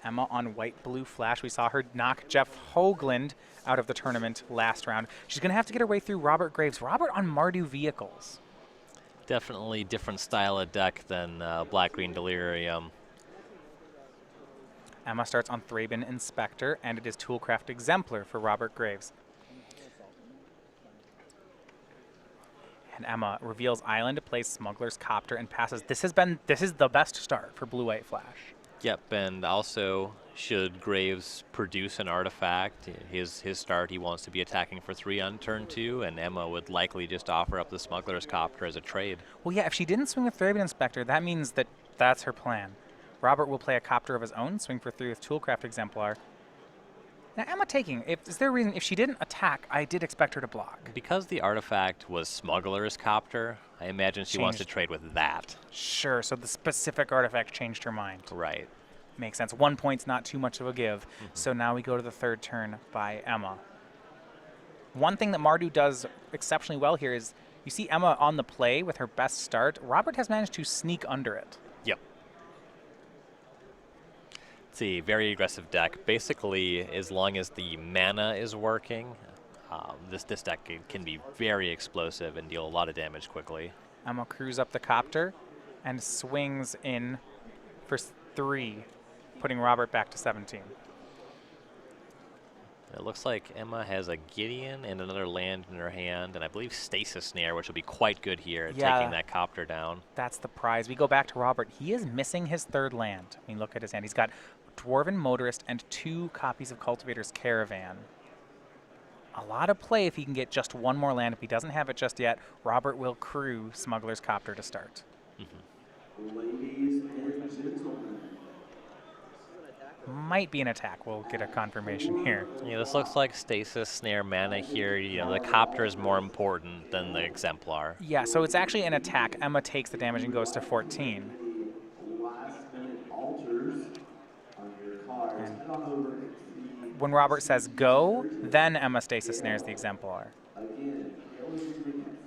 Emma on white-blue flash. We saw her knock Jeff Hoagland out of the tournament last round. She's going to have to get her way through Robert Graves. Robert on Mardu vehicles. Definitely different style of deck than Black-Green Delirium. Emma starts on Thraben Inspector, and it is Toolcraft Exemplar for Robert Graves. And Emma reveals Island, plays Smuggler's Copter, and passes. This is the best start for Blue-White Flash. Yep, and also should Graves produce an artifact, his start, he wants to be attacking for 3 on turn 2, and Emma would likely just offer up the Smuggler's Copter as a trade. Well, yeah, if she didn't swing with Thraben Inspector, that means that's her plan. Robert will play a Copter of his own, swing for 3 with Toolcraft Exemplar. Now, Emma taking, is there a reason, if she didn't attack, I did expect her to block. Because the artifact was Smuggler's Copter, I imagine she wants to trade with that. Sure, so the specific artifact changed her mind. Right. Makes sense. 1 point's not too much of a give. So now we go to the third turn by Emma. One thing that Mardu does exceptionally well here is you see Emma on the play with her best start. Robert has managed to sneak under it. Yep. It's a very aggressive deck. Basically, as long as the mana is working, this deck can be very explosive and deal a lot of damage quickly. Emma crews up the Copter and swings in for 3, putting Robert back to 17. It looks like Emma has a Gideon and another land in her hand, and I believe Stasis Snare, which will be quite good here at taking that Copter down. That's the prize. We go back to Robert. He is missing his 3rd land. I mean, look at his hand. He's got Dwarven Motorist and 2 copies of Cultivator's Caravan. A lot of play if he can get just 1 more land. If he doesn't have it just yet, Robert will crew Smuggler's Copter to start. Ladies and gentlemen. Might be an attack. We'll get a confirmation here. Yeah, this looks like Stasis Snare mana here. You know, the Copter is more important than the Exemplar. Yeah, so it's actually an attack. Emma takes the damage and goes to 14. Last-minute alters on your cards. Head on over to the When Robert says go, then Emma Stasis Snares the Exemplar. again.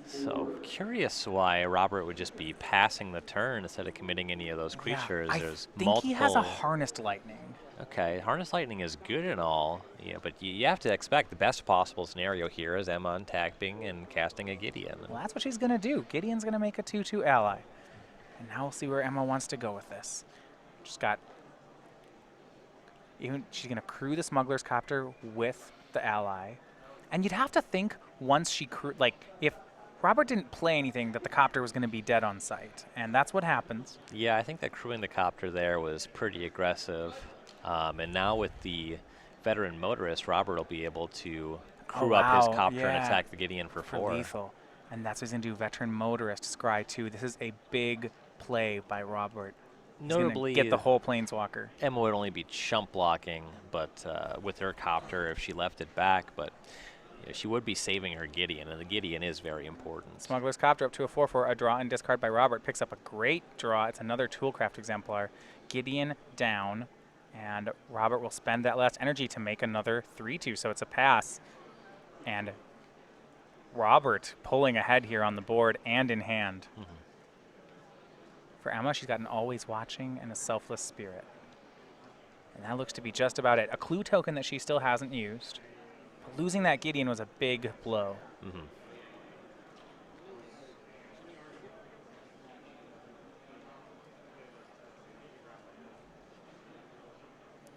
So curious why Robert would just be passing the turn instead of committing any of those creatures. Yeah, There's I think multiple. he has a Harnessed Lightning. Okay, Harness Lightning is good and all, but you have to expect the best possible scenario here is Emma untapping and casting a Gideon. Well, that's what she's going to do. Gideon's going to make a 2/2 ally. And now we'll see where Emma wants to go with this. She's going to crew the Smuggler's Copter with the ally. And you'd have to think once she if Robert didn't play anything, that the Copter was going to be dead on sight. And that's what happens. Yeah, I think that crewing the Copter there was pretty aggressive. And now with the Veteran Motorist, Robert will be able to crew up his Copter and attack the Gideon for 4. Lethal. And that's what he's going to do. Veteran Motorist, Scry 2. This is a big play by Robert. Notably, get the whole Planeswalker. Emma would only be chump blocking, but with her Copter if she left it back. But she would be saving her Gideon, and the Gideon is very important. Smuggler's Copter up to a 4/4, a draw and discard by Robert. Picks up a great draw. It's another Toolcraft Exemplar. Gideon down, and Robert will spend that last energy to make another 3/2, so it's a pass. And Robert pulling ahead here on the board and in hand. For Emma, she's got an Always Watching and a Selfless Spirit. And that looks to be just about it. A clue token that she still hasn't used. But losing that Gideon was a big blow.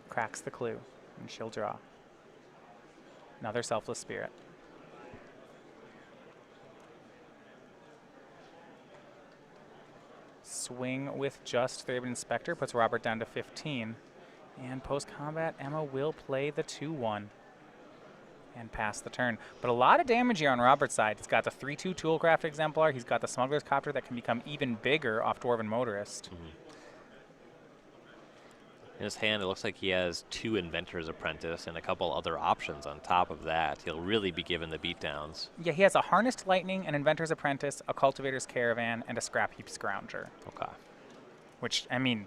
Cracks the clue, and she'll draw. Another Selfless Spirit. Swing with just Thraben Inspector puts Robert down to 15. And post-combat, Emma will play the 2/1 and pass the turn. But a lot of damage here on Robert's side. He's got the 3/2 Toolcraft Exemplar. He's got the Smuggler's Copter that can become even bigger off Dwarven Motorist. In his hand, it looks like he has 2 Inventor's Apprentice and a couple other options on top of that. He'll really be given the beatdowns. Yeah, he has a Harnessed Lightning, an Inventor's Apprentice, a Cultivator's Caravan, and a Scrap Heap Scrounger. Okay. Which, I mean,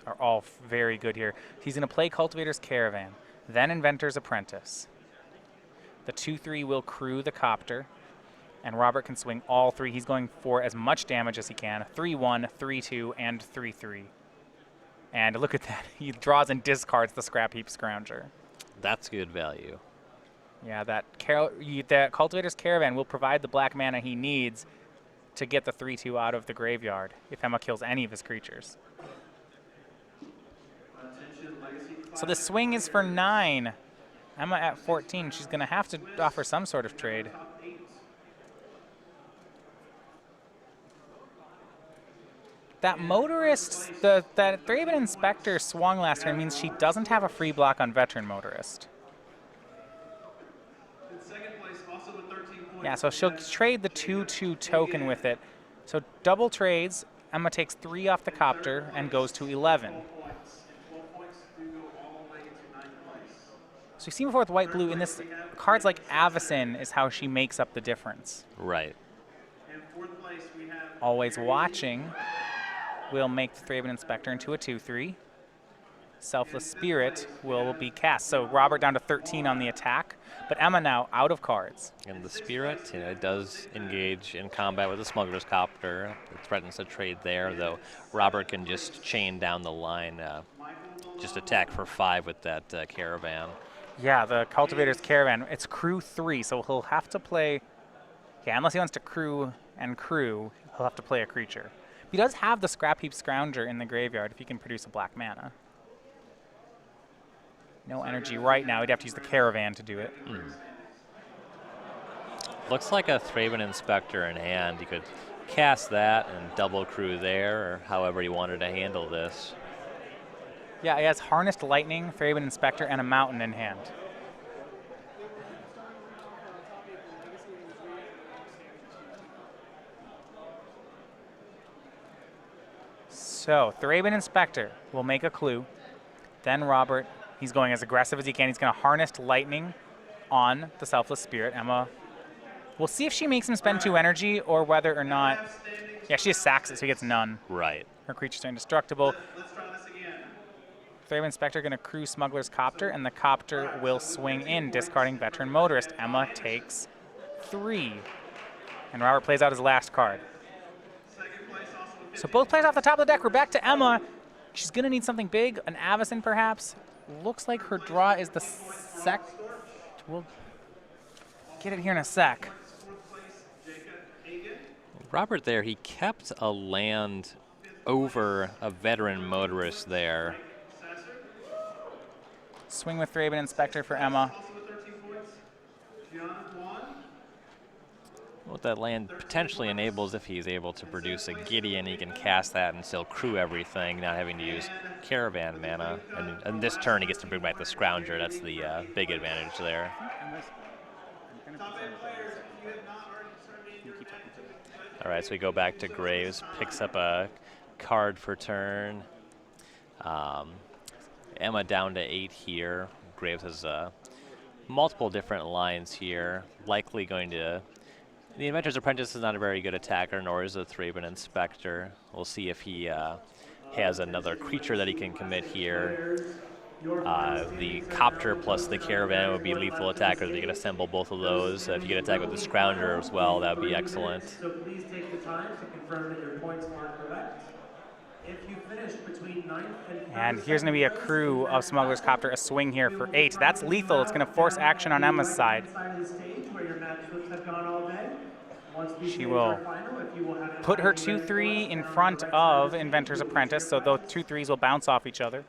are all very good here. He's going to play Cultivator's Caravan, then Inventor's Apprentice. The 2/3 will crew the Copter, and Robert can swing all 3. He's going for as much damage as he can. 3/1, 3/2, and 3/3. And look at that. He draws and discards the Scrap Heap Scrounger. That's good value. Yeah, that Cultivator's Caravan will provide the black mana he needs to get the 3/2 out of the graveyard if Emma kills any of his creatures. So the swing is for 9. Emma at 14. She's going to have to offer some sort of trade. That Motorist, that Thraben Inspector swung last turn means she doesn't have a free block on Veteran Motorist. Yeah, so she'll trade the 2/2 token with it. So double trades, Emma takes 3 off the Copter and goes to 11. So you've seen before with white-blue, in this, cards like Avacyn is how she makes up the difference. Right. Always Watching will make the Thraben Inspector into a 2/3. Selfless Spirit will be cast. So Robert down to 13 on the attack, but Emma now out of cards. And the Spirit, it does engage in combat with the Smuggler's Copter. It threatens a trade there, though Robert can just chain down the line, just attack for 5 with that Caravan. Yeah, the Cultivator's Caravan, it's crew 3, so he'll have to play, yeah, unless he wants to crew, he'll have to play a creature. He does have the Scrap Heap Scrounger in the graveyard if he can produce a black mana. No energy right now. He'd have to use the Caravan to do it. Looks like a Thraben Inspector in hand. You could cast that and double crew there, or however you wanted to handle this. Yeah, he has Harnessed Lightning, Thraben Inspector, and a Mountain in hand. So Thraben Inspector will make a clue. Then Robert, he's going as aggressive as he can. He's going to Harnessed Lightning on the Selfless Spirit. Emma, we'll see if she makes him spend 2 energy or whether or not. Yeah, she just sacks it, so he gets none. Right. Her creatures are indestructible. Thraben Inspector going to crew Smuggler's Copter, and the Copter will swing in, discarding Veteran Motorist. Emma takes 3. And Robert plays out his last card. So both players off the top of the deck. We're back to Emma. She's going to need something big, an Avacyn perhaps. Looks like her draw is the sec. We'll get it here in a sec. Robert there, he kept a land over a Veteran Motorist there. Swing with Thraben Inspector for Emma. What that land potentially enables, if he's able to produce a Gideon, he can cast that and still crew everything, not having to use Caravan mana. And this turn, he gets to bring back the Scrounger. That's the big advantage there. All right, so we go back to Graves, picks up a card for turn. Emma down to 8 here. Graves has multiple different lines here. Likely going to... The Inventor's Apprentice is not a very good attacker, nor is the Thraben Inspector. We'll see if he has another creature that he can commit here. The Copter plus the Caravan would be lethal attackers. You can assemble both of those. If you get attack with the Scrounger as well, that would be excellent. So please take the time to confirm that your points are correct. If you finish between 9th and here's going to be a crew of Smuggler's Copter, a swing here for 8. That's lethal. It's going to force action on Emma's side. She will put her 2/3 in front of Inventor's Apprentice, so those 2/3s will bounce off each other.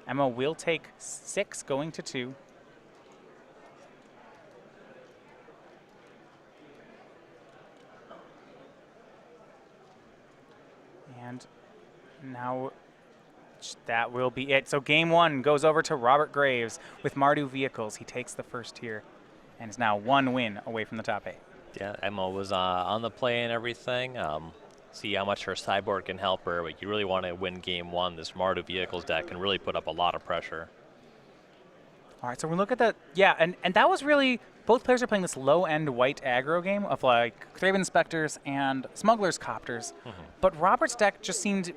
Emma will take 6, going to 2. And now that will be it. So game 1 goes over to Robert Graves with Mardu Vehicles. He takes the first tier and is now 1 win away from the top 8. Yeah, Emma was on the play and everything. See how much her sideboard can help her, but you really want to win game 1. This Mardu Vehicles deck can really put up a lot of pressure. All right, so we look at that. Yeah, and that was really, both players are playing this low-end white aggro game of like Thraben Inspectors and Smuggler's Copters. But Robert's deck just seemed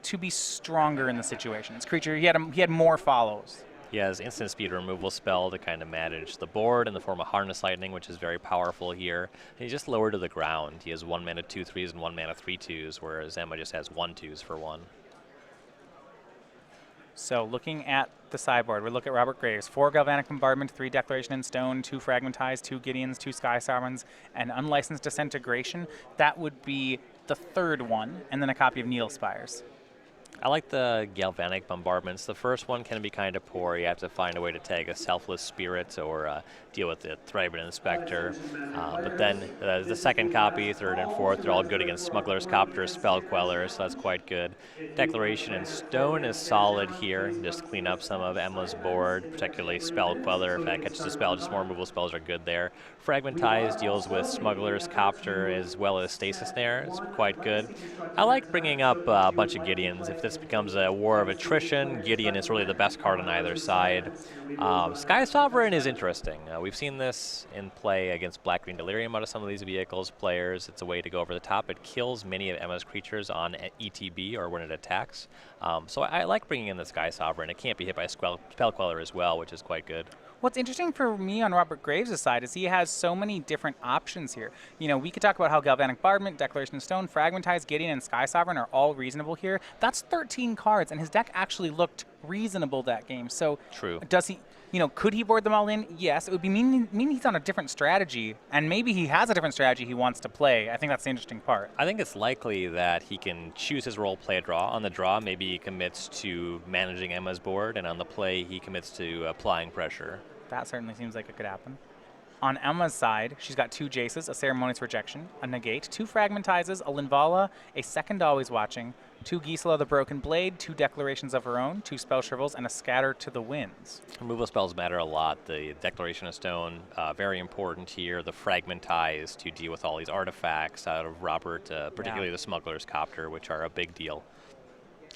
to be stronger in the situation. His creature, he had more follows. He has instant speed removal spell to kind of manage the board in the form of Harness Lightning, which is very powerful here. And he's just lower to the ground. He has 1 mana 2/3s and 1 mana 3/2s, whereas Emma just has 1/2s for 1. So looking at the sideboard, we look at Robert Graves. 4 Galvanic Bombardment, 3 Declaration in Stone, 2 Fragmentize, 2 Gideons, 2 Sky Sovereigns, and Unlicensed Disintegration. That would be the 3rd one, and then a copy of Needle Spires. I like the Galvanic Bombardments. The first one can be kind of poor. You have to find a way to tag a Selfless Spirit or deal with the Thraben Inspector. But then the second copy, 3rd and 4th, they're all good against Smuggler's Copter, Spell Queller, so that's quite good. Declaration in Stone is solid here. Just clean up some of Emma's board, particularly Spell Queller. If that catches a spell, just more removal spells are good there. Fragmentize deals with Smuggler's Copter as well as Stasis Snare. It's quite good. I like bringing up a bunch of Gideons. If this becomes a war of attrition, Gideon is really the best card on either side. Sky Sovereign is interesting. We've seen this in play against Black-Green Delirium out of some of these vehicles players. It's a way to go over the top. It kills many of Emma's creatures on ETB or when it attacks. So I like bringing in the Sky Sovereign. It can't be hit by a Spell Queller as well, which is quite good. What's interesting for me on Robert Graves' side is he has so many different options here. You know, we could talk about how Galvanic Bombardment, Declaration of Stone, Fragmentize, Gideon, and Sky Sovereign are all reasonable here. That's 13 cards, and his deck actually looked reasonable that game. So True. Does he, you know, could he board them all in? Yes. It would be mean he's on a different strategy, and maybe he has a different strategy he wants to play. I think that's the interesting part. I think it's likely that he can choose his role, play a draw. On the draw, maybe he commits to managing Emma's board, and on the play, he commits to applying pressure. That certainly seems like it could happen. On Emma's side, she's got 2 Jaces, a Ceremonious Rejection, a Negate, 2 Fragmentizes, a Linvala, a Second Always Watching, 2 Gisela the Broken Blade, 2 Declarations of her own, 2 Spell Shrivels, and a Scatter to the Winds. Removal spells matter a lot. The Declaration of Stone, very important here. The Fragmentize to deal with all these artifacts out of Robert, particularly the Smuggler's Copter, which are a big deal.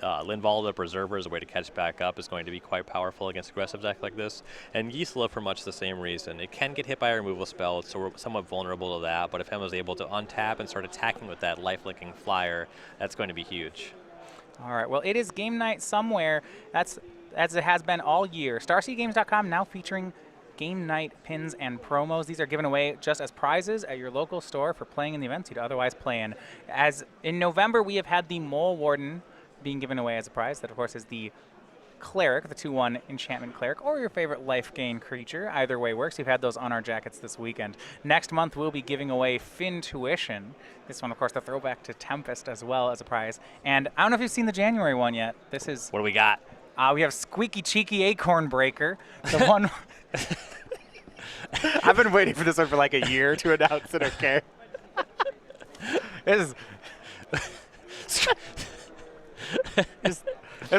Linval the Preserver is a way to catch back up, is going to be quite powerful against aggressive deck like this. And Gisela for much the same reason. It can get hit by a removal spell, it's somewhat vulnerable to that, but if Emma's able to untap and start attacking with that life-licking flyer, that's going to be huge. All right, well, it is game night somewhere. That's as it has been all year. StarSeedGames.com now featuring game night pins and promos. These are given away just as prizes at your local store for playing in the events you'd otherwise play in. As in November, we have had the Mole Warden being given away as a prize. That, of course, is the Cleric, the 2/1 Enchantment Cleric, or your favorite life gain creature. Either way works. We've had those on our jackets this weekend. Next month, we'll be giving away Fintuition. This one, of course, the throwback to Tempest as well as a prize. And I don't know if you've seen the January one yet. This is... What do we got? We have Squeaky Cheeky Acorn Breaker. The one... I've been waiting for this one for like a year to announce it, okay? This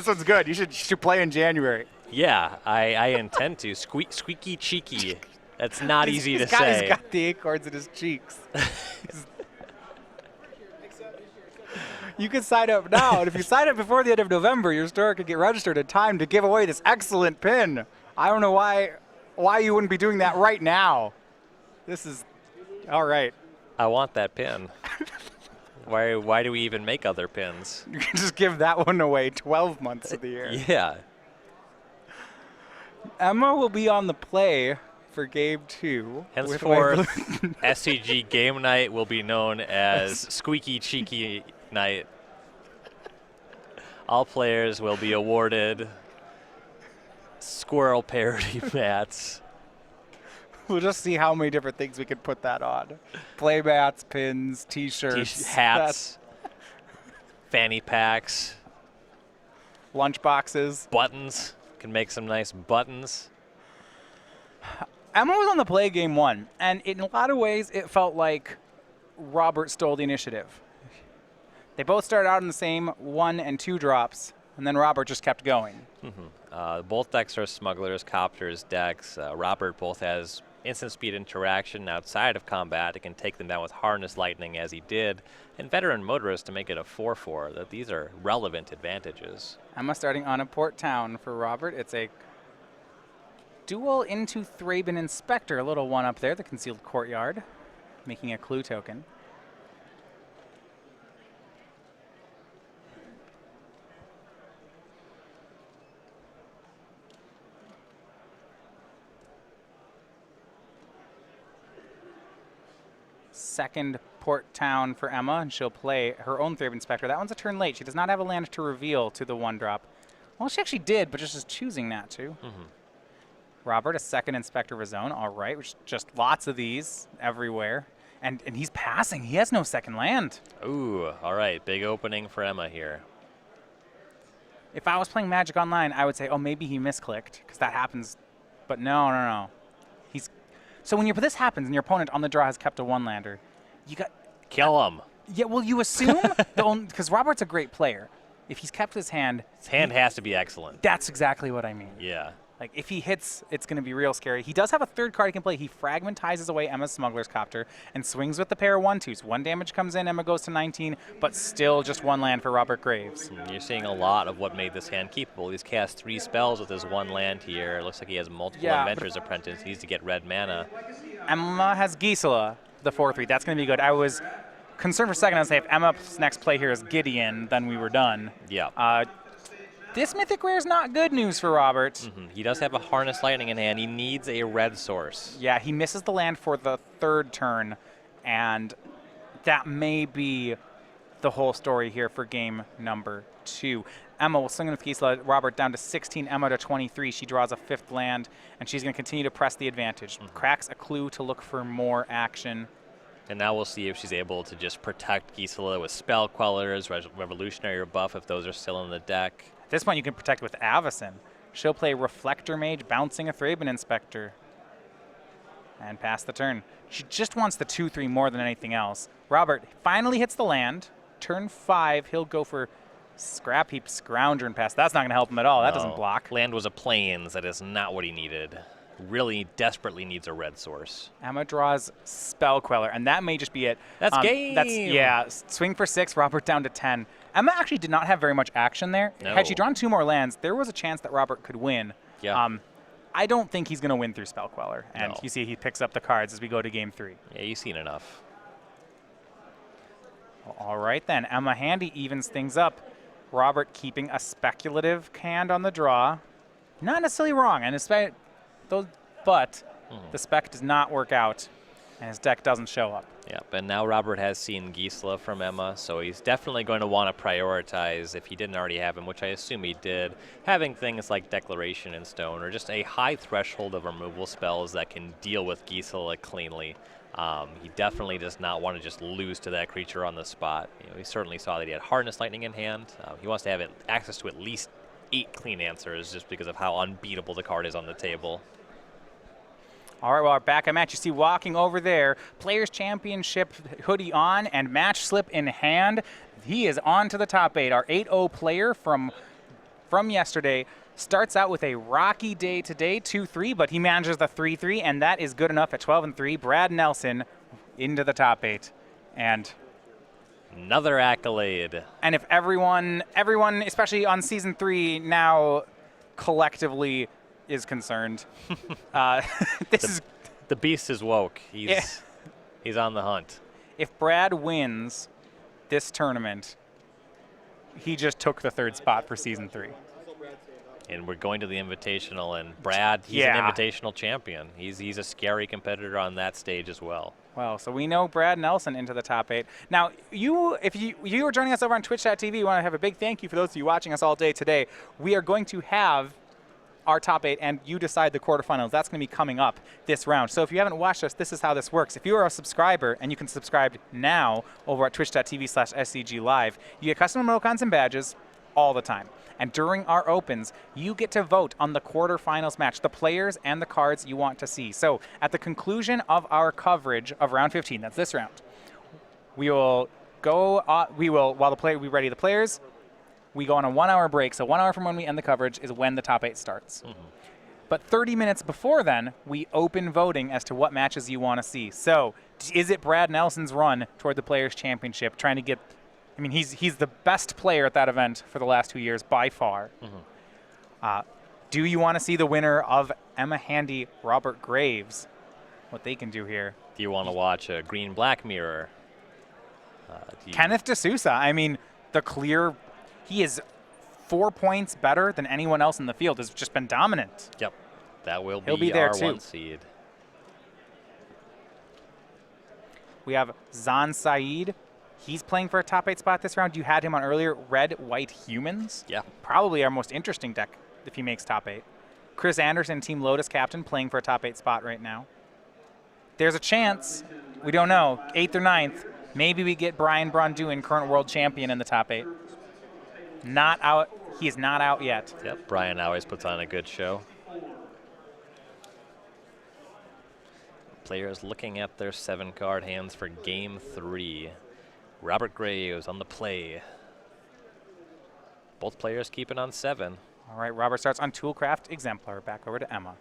one's good. You should play in January. Yeah, I intend to. Squeaky Cheeky. That's not easy to say. He's got the acorns in his cheeks. You can sign up now, and if you sign up before the end of November, your store can get registered in time to give away this excellent pin. I don't know why you wouldn't be doing that right now. This is all right. I want that pin. Why do we even make other pins? You can just give that one away 12 months of the year. Yeah. Emma will be on the play for Game 2. Henceforth, SCG Game Night will be known as Squeaky Cheeky Night. All players will be awarded squirrel parody mats. We'll just see how many different things we can put that on. Play mats, pins, T-shirts. Hats. Fanny packs. Lunch boxes. Buttons. Can make some nice buttons. Emma was on the play Game 1, and in a lot of ways it felt like Robert stole the initiative. They both started out in the same 1 and 2 drops, and then Robert just kept going. Both decks are Smuggler's Copter's decks. Robert both has instant speed interaction outside of combat. It can take them down with Harness Lightning as he did, and Veteran Motorist to make it a 4/4. That these are relevant advantages. Emma starting on a Port Town for Robert. It's a duel into Thraben Inspector, a little one up there, the Concealed Courtyard, making a clue token. Second Port Town for Emma, and she'll play her own Thraben Inspector. That one's a turn late. She does not have a land to reveal to the 1-drop. Well, she actually did, but just is choosing not to. Robert, a second Inspector of his own. All right, which just lots of these everywhere. And he's passing. He has no second land. Ooh, all right. Big opening for Emma here. If I was playing Magic Online, I would say, oh, maybe he misclicked, because that happens. But no. So when this happens and your opponent on the draw has kept a one-lander, you got... Kill him. Yeah, well, you assume, because Robert's a great player. If he's kept his hand... His hand has to be excellent. That's exactly what I mean. Yeah. Like, if he hits, it's going to be real scary. He does have a third card he can play. He fragmentizes away Emma's Smuggler's Copter and swings with the pair of 1/2s. 1 damage comes in, Emma goes to 19, but still just 1 land for Robert Graves. You're seeing a lot of what made this hand keepable. He's cast 3 spells with his 1 land here. Looks like he has multiple Inventor's Apprentice. He needs to get red mana. Emma has Gisela, the 4/3. That's going to be good. I was concerned for a second. I was saying if Emma's next play here is Gideon, then we were done. Yeah. This Mythic Rare is not good news for Robert. He does have a Harness Lightning in hand. He needs a red source. Yeah, he misses the land for the 3rd turn, and that may be the whole story here for game number 2. Emma will swing with Gisela. Robert down to 16, Emma to 23. She draws a 5th land, and she's going to continue to press the advantage. Cracks a clue to look for more action. And now we'll see if she's able to just protect Gisela with Spell Quellers, Revolutionary Rebuff if those are still in the deck. At this point, you can protect with Avacyn. She'll play Reflector Mage, bouncing a Thraben Inspector, and pass the turn. She just wants the 2/3 more than anything else. Robert finally hits the land. Turn 5, he'll go for Scrap Heap Scrounger and pass. That's not going to help him at all. That doesn't block. Land was a Plains. That is not what he needed. Really desperately needs a red source. Emma draws Spell Queller, and that may just be it. That's game. Yeah, swing for 6, Robert down to 10. Emma actually did not have very much action there. No. Had she drawn 2 more lands, there was a chance that Robert could win. Yeah. I don't think he's going to win through Spell Queller. And you see he picks up the cards as we go to game 3. Yeah, you've seen enough. Well, all right then, Emma Handy evens things up. Robert keeping a speculative hand on the draw. Not necessarily wrong, and but the spec does not work out, and his deck doesn't show up. Yep, and now Robert has seen Gisela from Emma, so he's definitely going to want to prioritize, if he didn't already have him, which I assume he did, having things like Declaration in Stone, or just a high threshold of removal spells that can deal with Gisela cleanly. He definitely does not want to just lose to that creature on the spot. He certainly saw that he had Harness Lightning in hand. He wants to have access to at least 8 clean answers, just because of how unbeatable the card is on the table. All right, well, back at match, you see walking over there, Players Championship hoodie on and match slip in hand. He is on to the top 8. Our 8-0 player from yesterday starts out with a rocky day today, 2-3, but he manages the 3-3, and that is good enough at 12-3. Brad Nelson into the top 8. And another accolade. And if everyone, especially on Season 3, now collectively is concerned. The beast is woke. He's on the hunt. If Brad wins this tournament, he just took the 3rd spot for Season 3. And we're going to the Invitational, and Brad, he's an Invitational champion. He's a scary competitor on that stage as well. Well, so we know Brad Nelson into the top 8. Now, if you are joining us over on Twitch.tv, we want to have a big thank you for those of you watching us all day today. We are going to have our top 8, and you decide the quarterfinals. That's going to be coming up this round. So if you haven't watched us, this is how this works. If you are a subscriber, and you can subscribe now over at twitch.tv/SCGLive, you get custom emoticons and badges all the time. And during our opens, you get to vote on the quarterfinals match, the players and the cards you want to see. So at the conclusion of our coverage of round 15, that's this round, we will go, while we ready the players, we go on a 1-hour break. So 1 hour from when we end the coverage is when the top 8 starts. But 30 minutes before then, we open voting as to what matches you want to see. So is it Brad Nelson's run toward the Players' Championship, trying to get, I mean, he's the best player at that event for the last 2 years by far. Do you want to see the winner of Emma Handy, Robert Graves, what they can do here? Do you want to watch a green-black mirror? Kenneth D'Souza, I mean, he is 4 points better than anyone else in the field. Has just been dominant. Yep, that will He'll be there our too. 1 seed. We have Zan Saeed. He's playing for a top 8 spot this round. You had him on earlier. Red, white humans. Yeah. Probably our most interesting deck if he makes top 8. Chris Anderson, Team Lotus captain, playing for a top 8 spot right now. There's a chance. We don't know. 8th or 9th. Maybe we get Brian Bronduin, current world champion, in the top 8. Not out. He is not out yet. Yep, Brian always puts on a good show. Players looking at their 7-card hands for Game 3. Robert Graves on the play. Both players keeping on 7. All right, Robert starts on Toolcraft Exemplar. Back over to Emma.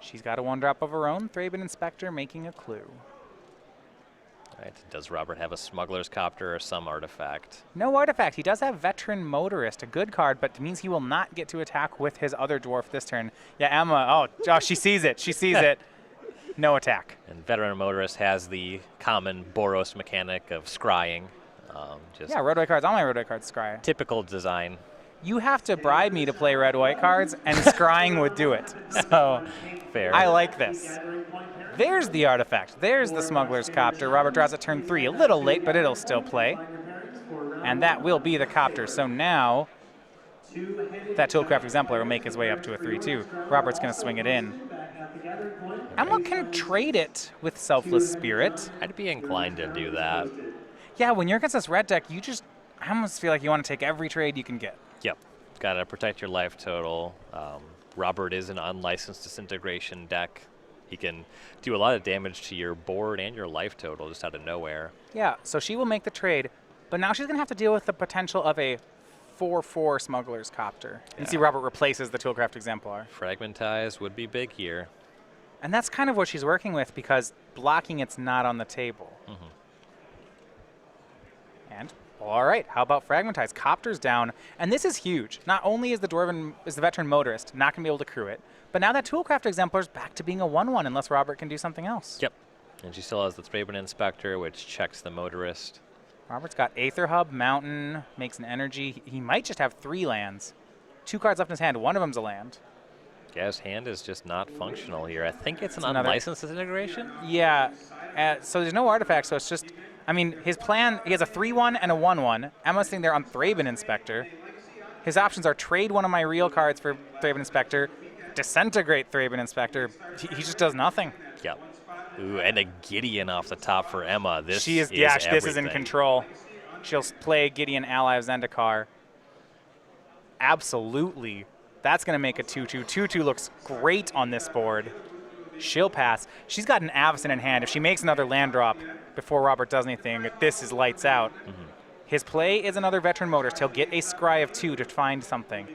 She's got a 1-drop of her own. Thraben Inspector making a clue. All right, does Robert have a Smuggler's Copter or some artifact? No artifact. He does have Veteran Motorist, a good card, but it means he will not get to attack with his other dwarf this turn. Yeah, Emma, oh, she sees it. She sees it. No attack. And Veteran Motorist has the common Boros mechanic of scrying. Just Yeah, red-white cards. All my red-white cards scry. typical design. You have to bribe me to play red-white cards, and scrying would do it. So Fair. I like this. There's the artifact. There's the Smuggler's Copter. Robert draws at turn 3. A little late, but it'll still play. And that will be the Copter. So now that Toolcraft Exemplar will make his way up to a 3-2. Robert's going to swing it in. Emma can trade it with Selfless Spirit. I'd be inclined to do that. Yeah, when you're against this red deck, I almost feel like you want to take every trade you can get. Yep. Got to protect your life total. Robert is an unlicensed disintegration deck. He can do a lot of damage to your board and your life total just out of nowhere. Yeah, so she will make the trade, but now she's going to have to deal with the potential of a 4/4 Smuggler's Copter. You see Robert replaces the Toolcraft Exemplar. Fragmentize would be big here. And that's kind of what she's working with because blocking it's not on the table. And all right, how about Fragmentize? Copter's down, and this is huge. Not only is the Veteran Motorist not going to be able to crew it, but now that Toolcraft Exemplar's back to being a 1/1 unless Robert can do something else. Yep. And she still has the Thraben Inspector, which checks the Motorist. Robert's got Aether Hub, Mountain, makes an energy. He might just have 3 lands. 2 cards left in his hand. One of them's a land. Yeah, his hand is just not functional here. I think it's an another- unlicensed disintegration. Yeah, so there's no artifact, so it's just, I mean, his plan, he has a 3/1 and a 1/1. Emma's sitting there on Thraben Inspector. His options are trade one of my real cards for Thraben Inspector, disintegrate Thraben Inspector. He just does nothing. Yep. Ooh, and a Gideon off the top for Emma. This This is in everything. control. She'll play Gideon Ally of Zendikar. Absolutely. That's going to make a 2/2. 2/2 looks great on this board. She'll pass. She's got an Avacyn in hand. If she makes another land drop before Robert does anything, this is lights out. His play is another Veteran Motorist. He'll get a scry of 2 to find something.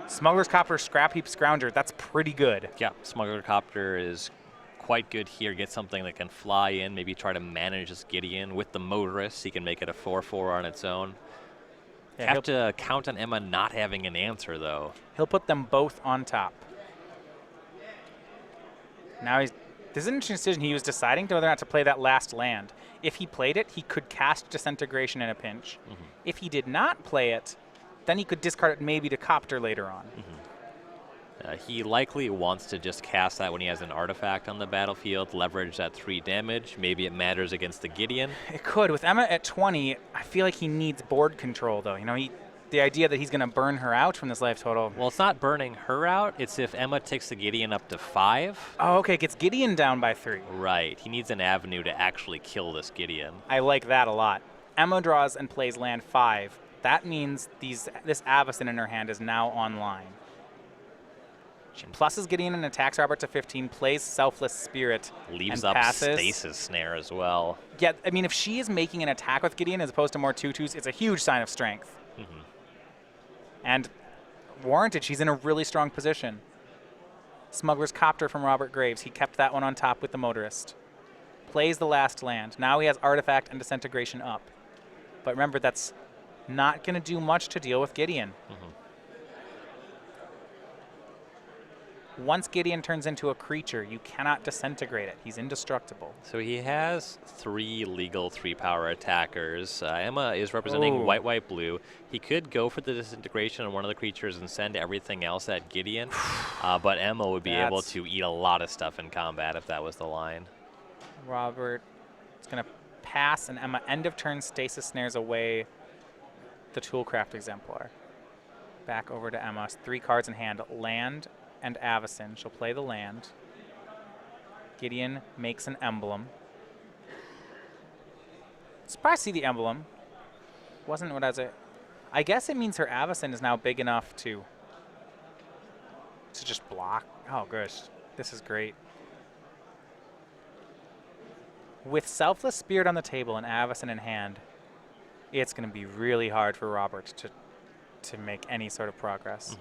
Smuggler's Copter, Scrap Heap Scrounger. That's pretty good. Yeah, Smuggler Copter is quite good here. Get something that can fly in, maybe try to manage this Gideon. With the Motorist, he can make it a 4/4 on its own. Yeah, Have to count on Emma not having an answer, though. He'll put them both on top. Now this is an interesting decision. He was deciding whether or not to play that last land. If he played it, he could cast Disintegration in a pinch. If he did not play it, then he could discard it maybe to Copter later on. He likely wants to just cast that when he has an artifact on the battlefield, leverage that 3 damage. Maybe it matters against the Gideon. It could. With Emma at 20, I feel like he needs board control, though. You know, the idea that he's going to burn her out from this life total. Well, it's not burning her out. It's if Emma takes the Gideon up to 5. Oh, okay. Gets Gideon down by 3. Right. He needs an avenue to actually kill this Gideon. I like that a lot. Emma draws and plays land 5. That means this Avacyn in her hand is now online. She pluses Gideon and attacks Robert to 15, plays Selfless Spirit, Leaves and up passes. Stasis Snare as well. Yeah, I mean, if she is making an attack with Gideon as opposed to more 2/2s, it's a huge sign of strength. And warranted, she's in a really strong position. Smuggler's Copter from Robert Graves. He kept that one on top with the Motorist. Plays the last land. Now he has Artifact and Disintegration up. But remember, that's not going to do much to deal with Gideon. Once Gideon turns into a creature, you cannot disintegrate it. He's indestructible. So he has 3 legal 3-power attackers. Emma is representing white, white, blue. He could go for the disintegration on one of the creatures and send everything else at Gideon. But Emma would be able to eat a lot of stuff in combat if that was the line. Robert is going to pass, and Emma end of turn stasis snares away the Toolcraft Exemplar. Back over to Emma. 3 cards in hand. Land and Avacyn. She'll play the land. Gideon makes an emblem. Surprised to see the emblem. Wasn't what I guess it means her Avacyn is now big enough to just block. Oh gosh, this is great. With Selfless Spirit on the table and Avacyn in hand, it's going to be really hard for Robert to make any sort of progress.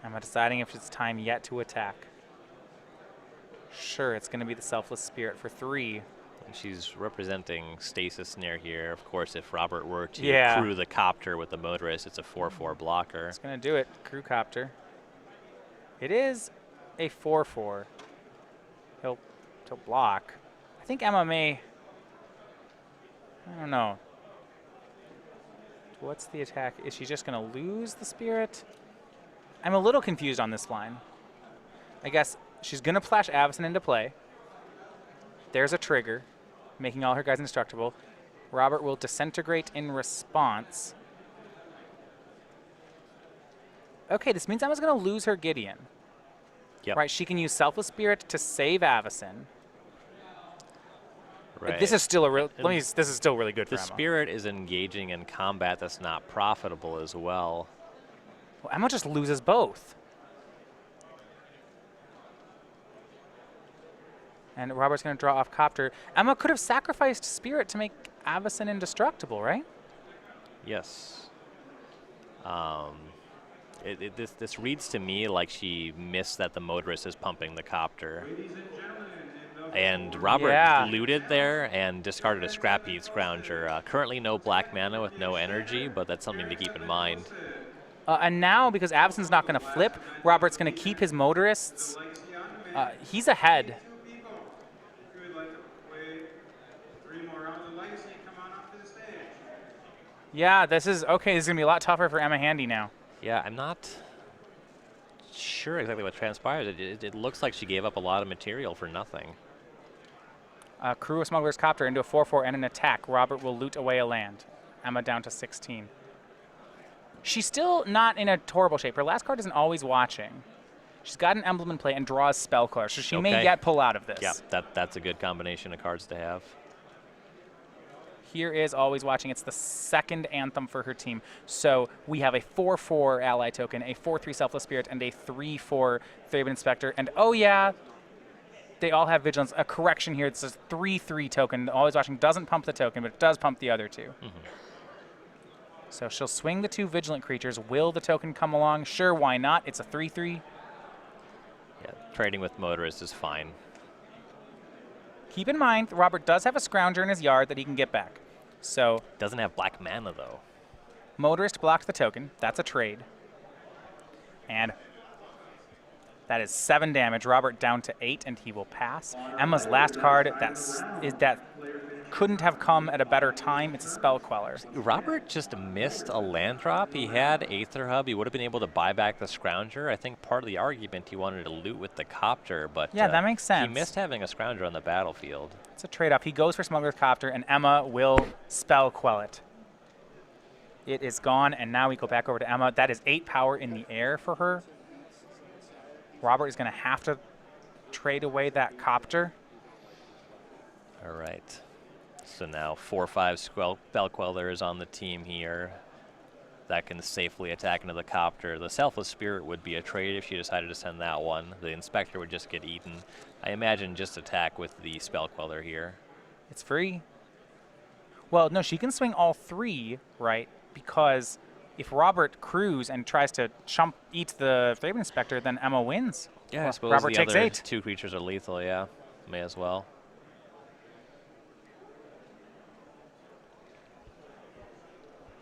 I'm deciding if it's time yet to attack. Sure, it's going to be the Selfless Spirit for 3. And she's representing Stasis Snare here. Of course, if Robert were to crew the Copter with the Motorist, it's a 4/4 blocker. It's going to do it. Crew Copter. It is a 4/4. He'll block. I think Emma may... I don't know. What's the attack? Is she just going to lose the Spirit? I'm a little confused on this line. I guess she's going to flash Avacyn into play. There's a trigger, making all her guys indestructible. Robert will disintegrate in response. Okay, this means Emma's going to lose her Gideon. Yep. Right, she can use Selfless Spirit to save Avacyn. Right. This is still this is still really good for The Emma. Spirit is engaging in combat that's not profitable as well. Well, Emma just loses both. And Robert's going to draw off Copter. Emma could have sacrificed Spirit to make Avacyn indestructible, right? Yes. This reads to me like she missed that the Motorist is pumping the Copter. And Robert looted there and discarded a Scrap Heat Scrounger. Currently no black mana with no energy, but that's something to keep in mind. And now, because Avacyn's not going to flip, Robert's going to keep his Motorists. He's ahead. Yeah, this is okay. This is going to be a lot tougher for Emma Handy now. Yeah, I'm not sure exactly what transpires. It looks like she gave up a lot of material for nothing. Crew of Smuggler's Copter into a 4/4 and an attack. Robert will loot away a land. Emma down to 16. She's still not in a horrible shape. Her last card isn't always watching. She's got an emblem in play and draws Spellcaller, so she may yet pull out of this. Yeah, that's a good combination of cards to have. Here is Always Watching. It's the second anthem for her team. So we have a 4/4 ally token, a 4/3 Selfless Spirit, and a 3/4 Thraben Inspector. And oh yeah, they all have Vigilance. A correction here. It's a 3/3 token. Always Watching doesn't pump the token, but it does pump the other 2. So she'll swing the 2 Vigilant creatures. Will the token come along? Sure, why not? It's a 3/3. Yeah, trading with Motorist is fine. Keep in mind, Robert does have a Scrounger in his yard that he can get back. So doesn't have black mana, though. Motorist blocked the token. That's a trade. And that is 7 damage. Robert down to 8, and he will pass. Emma's last card, that couldn't have come at a better time. It's a Spell Queller. Robert just missed a land drop. He had Aether Hub. He would have been able to buy back the Scrounger. I think part of the argument he wanted to loot with the Copter, but yeah, that makes sense. He missed having a Scrounger on the battlefield. It's a trade-off. He goes for Smuggler's Copter, and Emma will Spell Quell it. It is gone, and now we go back over to Emma. That is 8 power in the air for her. Robert is going to have to trade away that Copter. All right. So now 4/5 Spell Queller is on the team here. That can safely attack into the Copter. The Selfless Spirit would be a trade if she decided to send that one. The Inspector would just get eaten. I imagine just attack with the Spell Queller here. It's free. Well, no, she can swing all 3, right? Because if Robert crews and tries to eat the Thraben Inspector, then Emma wins. Yeah, I suppose Robert the takes other 8. 2 creatures are lethal, yeah. May as well.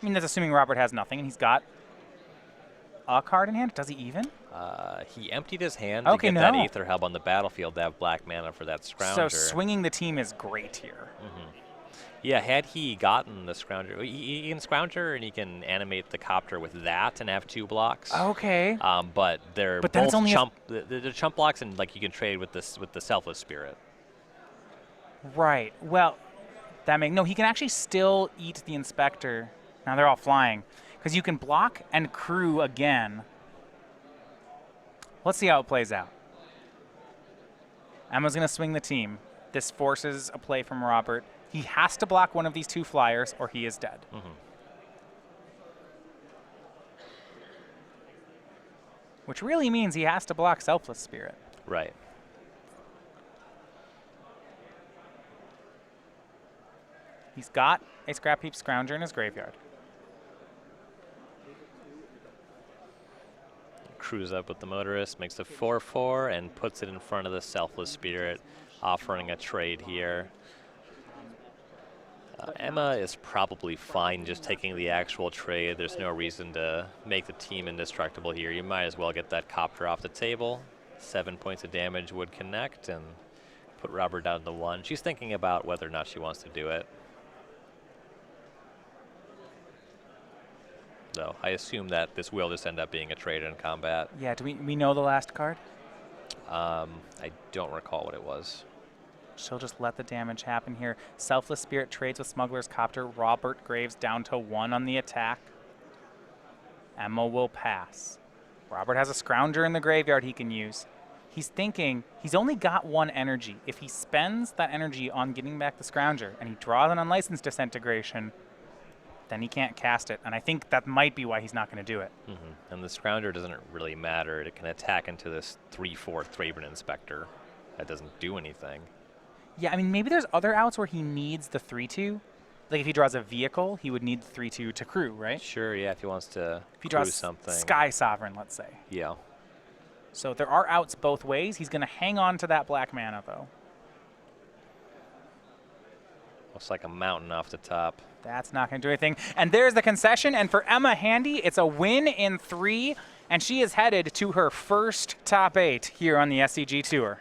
I mean, that's assuming Robert has nothing, and he's got a card in hand. Does he even? He emptied his hand to get that Aether Hub on the battlefield to have black mana for that Scrounger. So swinging the team is great here. Yeah, had he gotten the Scrounger, he can Scrounger and he can animate the Copter with that and have 2 blocks. Okay. But they're But then it's both only chump. They're chump blocks, and like you can trade with this with the Selfless Spirit. Right. Well, no, he can actually still eat the Inspector. Now they're all flying. Because you can block and crew again. Let's see how it plays out. Emma's going to swing the team. This forces a play from Robert. He has to block one of these 2 flyers or he is dead. Which really means he has to block Selfless Spirit. Right. He's got a Scrap Heap Scrounger in his graveyard. Crews up with the Motorist, makes a 4/4, and puts it in front of the Selfless Spirit, offering a trade here. Emma is probably fine just taking the actual trade. There's no reason to make the team indestructible here. You might as well get that Copter off the table. 7 points of damage would connect and put Robert down to 1. She's thinking about whether or not she wants to do it. So I assume that this will just end up being a trade in combat. Yeah, do we know the last card? I don't recall what it was. She'll just let the damage happen here. Selfless Spirit trades with Smuggler's Copter. Robert Graves down to 1 on the attack. Emma will pass. Robert has a Scrounger in the graveyard he can use. He's thinking he's only got 1 energy. If he spends that energy on getting back the Scrounger and he draws an Unlicensed Disintegration, then he can't cast it. And I think that might be why he's not going to do it. And the Scrounger doesn't really matter. It can attack into this 3/4 Thraben Inspector. That doesn't do anything. Yeah, I mean, maybe there's other outs where he needs the 3/2. Like if he draws a vehicle, he would need the 3/2 to crew, right? Sure, yeah, if he wants to If he crew draws something. Sky Sovereign, let's say. Yeah. So there are outs both ways. He's going to hang on to that black mana, though. Looks like a mountain off the top. That's not going to do anything. And there's the concession. And for Emma Handy, it's a win in 3. And she is headed to her first top 8 here on the SCG Tour.